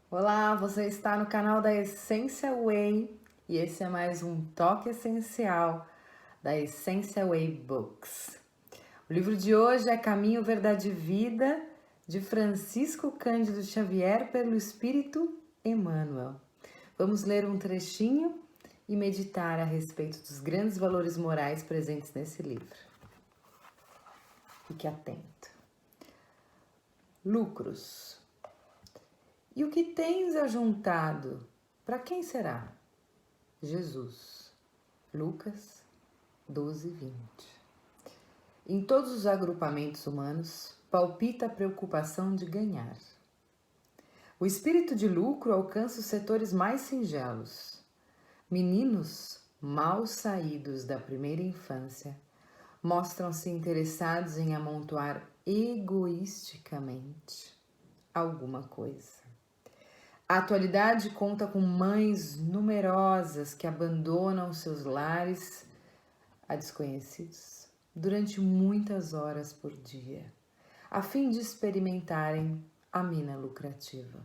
Olá, você está no canal da Essência Way e esse é mais um toque essencial da Essência Way Books. O livro de hoje é Caminho, Verdade e Vida, de Francisco Cândido Xavier, pelo Espírito Emmanuel. Vamos ler um trechinho e meditar a respeito dos grandes valores morais presentes nesse livro. Fique atento. Lucros. E o que tens ajuntado, para quem será? Jesus. Lucas 12:20. Em todos os agrupamentos humanos, palpita a preocupação de ganhar. O espírito de lucro alcança os setores mais singelos. Meninos mal saídos da primeira infância mostram-se interessados em amontoar egoisticamente alguma coisa. A atualidade conta com mães numerosas que abandonam seus lares a desconhecidos durante muitas horas por dia, a fim de experimentarem a mina lucrativa.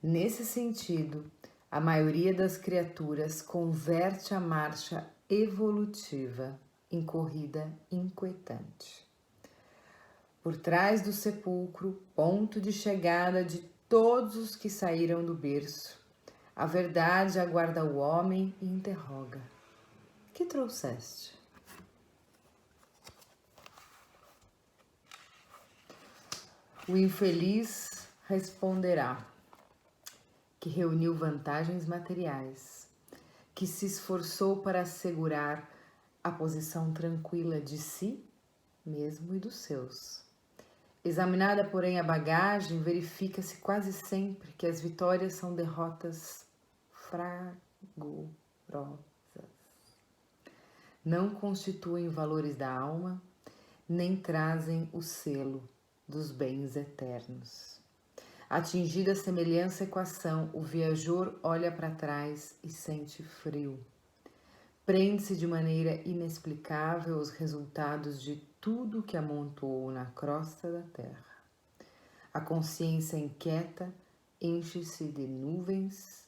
Nesse sentido, a maioria das criaturas converte a marcha evolutiva em corrida inquietante. Por trás do sepulcro, ponto de chegada de todos os que saíram do berço, a verdade aguarda o homem e interroga: que trouxeste? O infeliz responderá que reuniu vantagens materiais, que se esforçou para assegurar a posição tranquila de si mesmo e dos seus. Examinada, porém, a bagagem, verifica-se quase sempre que as vitórias são derrotas fragorosas. Não constituem valores da alma, nem trazem o selo dos bens eternos. Atingida a semelhança equação, o viajor olha para trás e sente frio. Prende-se de maneira inexplicável aos resultados de tudo que amontoou na crosta da terra. A consciência inquieta enche-se de nuvens,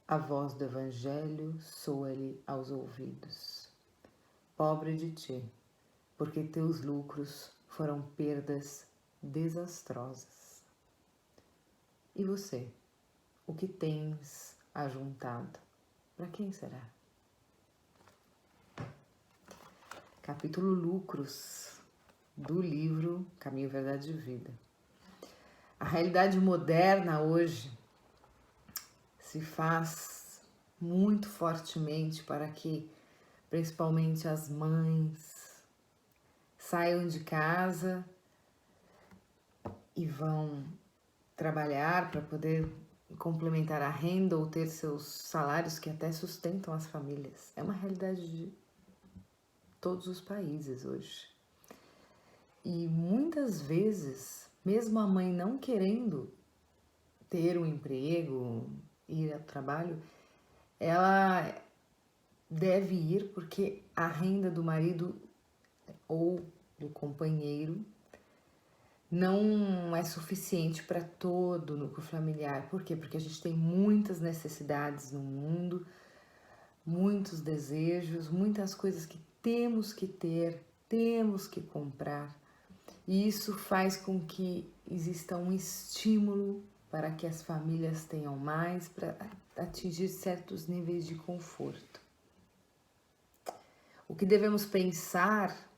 a voz do Evangelho soa-lhe aos ouvidos. Pobre de ti, porque teus lucros foram perdas desastrosas. E você, o que tens ajuntado? Para quem será? Capítulo Lucros, do livro Caminho, Verdade e Vida. A realidade moderna hoje se faz muito fortemente para que, principalmente as mães, saiam de casa e vão trabalhar para poder complementar a renda ou ter seus salários que até sustentam as famílias. É uma realidade de todos os países hoje. E muitas vezes, mesmo a mãe não querendo ter um emprego, ir ao trabalho, ela deve ir porque a renda do marido ou do companheiro não é suficiente para todo o núcleo familiar. Por quê? Porque a gente tem muitas necessidades no mundo, muitos desejos, muitas coisas que temos que ter, temos que comprar. E isso faz com que exista um estímulo para que as famílias tenham mais, para atingir certos níveis de conforto. O que devemos pensar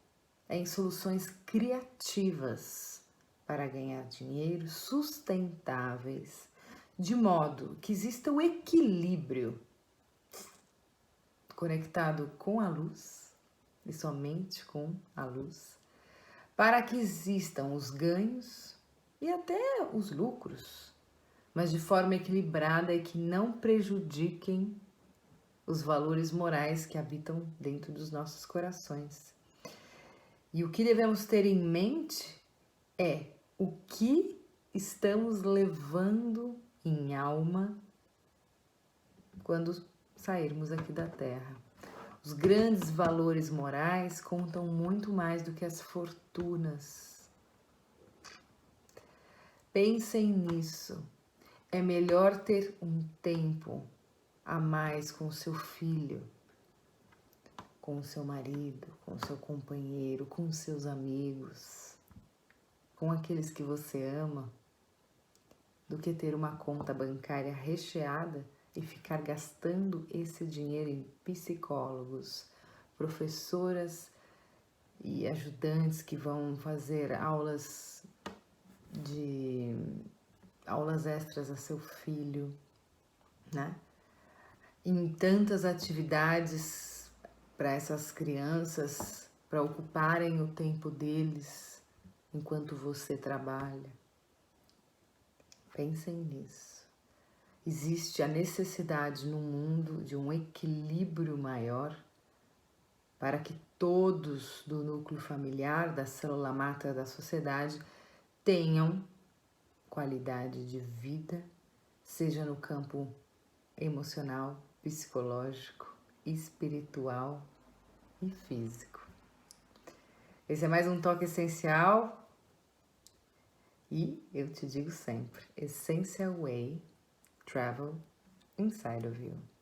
é em soluções criativas para ganhar dinheiro, sustentáveis, de modo que exista o equilíbrio conectado com a luz e somente com a luz, para que existam os ganhos e até os lucros, mas de forma equilibrada e que não prejudiquem os valores morais que habitam dentro dos nossos corações. E o que devemos ter em mente é o que estamos levando em alma quando sairmos aqui da Terra. Os grandes valores morais contam muito mais do que as fortunas. Pensem nisso. É melhor ter um tempo a mais com o seu filho, com o seu marido, com o seu companheiro, com os seus amigos, com aqueles que você ama, do que ter uma conta bancária recheada e ficar gastando esse dinheiro em psicólogos, professoras e ajudantes que vão fazer aulas extras a seu filho, né? Em tantas atividades para essas crianças, para ocuparem o tempo deles enquanto você trabalha. Pensem nisso. Existe a necessidade no mundo de um equilíbrio maior para que todos do núcleo familiar, da célula máter da sociedade, tenham qualidade de vida, seja no campo emocional, psicológico, espiritual e físico. Esse é mais um toque essencial e eu te digo sempre, Essential Way, Travel Inside of You.